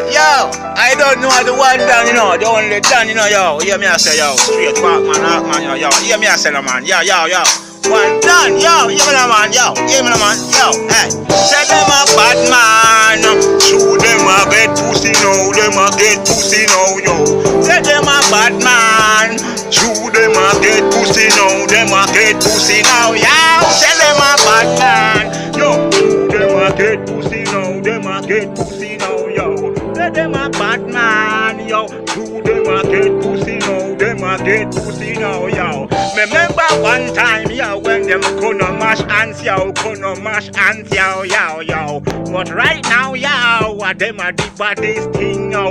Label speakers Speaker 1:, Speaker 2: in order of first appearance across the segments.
Speaker 1: I don't know the one down, you know, the only done, you know, yo. Hear me I say, yo, straight back, man, hawk, man, yo. Hear me I say, no, man, yo. One done, yo, hear me, no, man, yo. Hear me, no, man, yo, hey. Say them a bad man, show them a get pussy now, them a get pussy now, yo. Say them a bad man, show them a get pussy now, them a get pussy now, yo. Say them a bad man, yo. Show them a get pussy now, them a get pussy now, yo. Say them a bad man, yo. Show them a get pussy now, them a get pussy now, yo. Remember one time, yo, when them gonna mash ants, yo, yo. But right now, yo, them a the baddest thing now,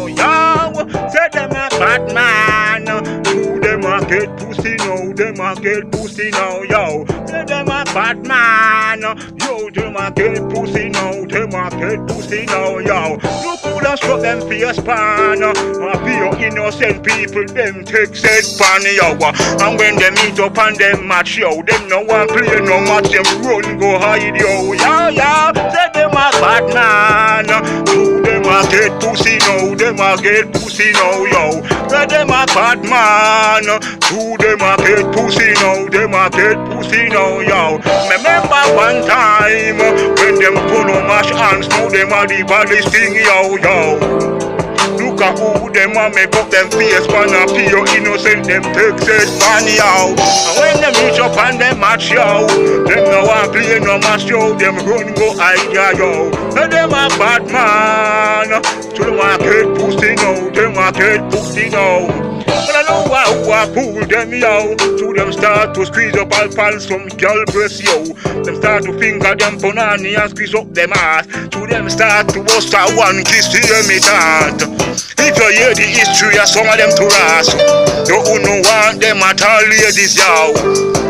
Speaker 1: yo. Say them a bad man, who them a get pussy now, them a get pussy now, yo. Say them a bad man, yo, them a get pussy now, them a get pussy now, yo. Look who done struck them face pan, for your innocent people, them take set pan, yo. And when they meet up and them match, yo, them no one play no match, them run go hide, yo. Say them a bad man, who them a get pussy now, them a get pussy now, yo. Say them a bad man, who them a get pussy now, them a get pussy now, yo. Remember one time when them gonna mash hands, now them a the baddest thing, yo. Look at who them a make up them face pan a pure innocent, them take set pan, yo. And when them reach up and them match, yo, them no one play no match, yo, them run go hide, yo. And them a bad man, to them a get pussy now, them a get pussy now. But I know who I fool them, yo. To them start to squeeze up all pants from girl breast, yo. Them start to finger them punani and squeeze up them ass. To them start to bust a one kiss to hear me that. If you hear the history of some of them to ras, you who no want them at all ladies, yo.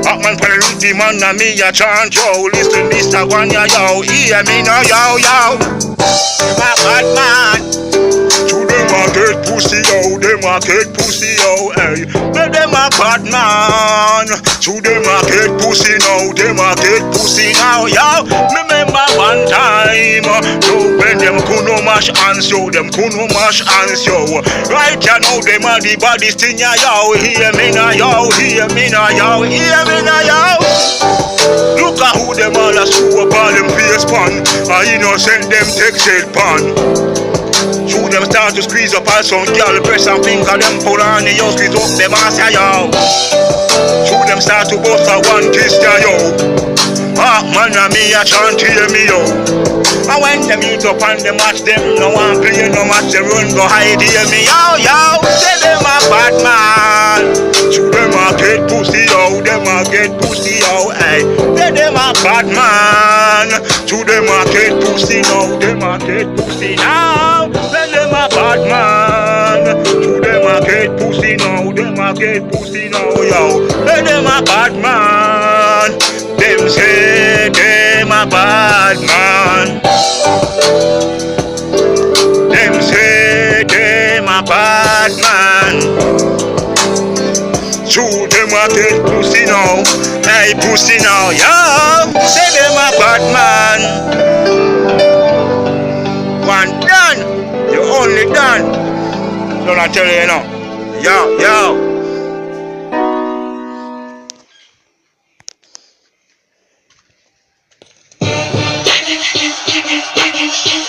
Speaker 1: Hawkman for the rhythm and me a chant, yo. Listen this a one, yo. Hear me now, yo. Them a bad man. To them a get pussy, yo. Them a get pussy, yo. Hey, them a bad man. To them a get pussy now. Them a get pussy now, yo. Remember one time, yo, when them couldn't mash hands, yo. Them couldn't mash hands, yo. Right now them a the baddest thing, yo. Hear me now, yo. Hear me now, yo. Hear me now, yo. Look at who them all a screw up all them face pan. Innocent them take set pan. Shoot them start to squeeze up all some girl press and finger them pull on the yo. Squeeze up them ass, yo. Shoot them start to bust a one kiss, yo. Man and me a chant, hear me, yo. And when them meet up and them match, them no one play no match, they run go hide, hear me, yo. Say them a bad man. Shoot them a get pussy, yo. Them a get pussy, yo. Hey, say them a bad man. Shoot them a get pussy, now. Them a get pussy now. Say them a bad man. Shoot them a get pussy, now. Them a get pussy now, yo. Say them a bad man. Them say them a bad man. Them say them a bad man. Shoot them a get pussy now. Hey, pussy now, yo. Say them a bad man. One done, you only done. Don't I tell you now, yo.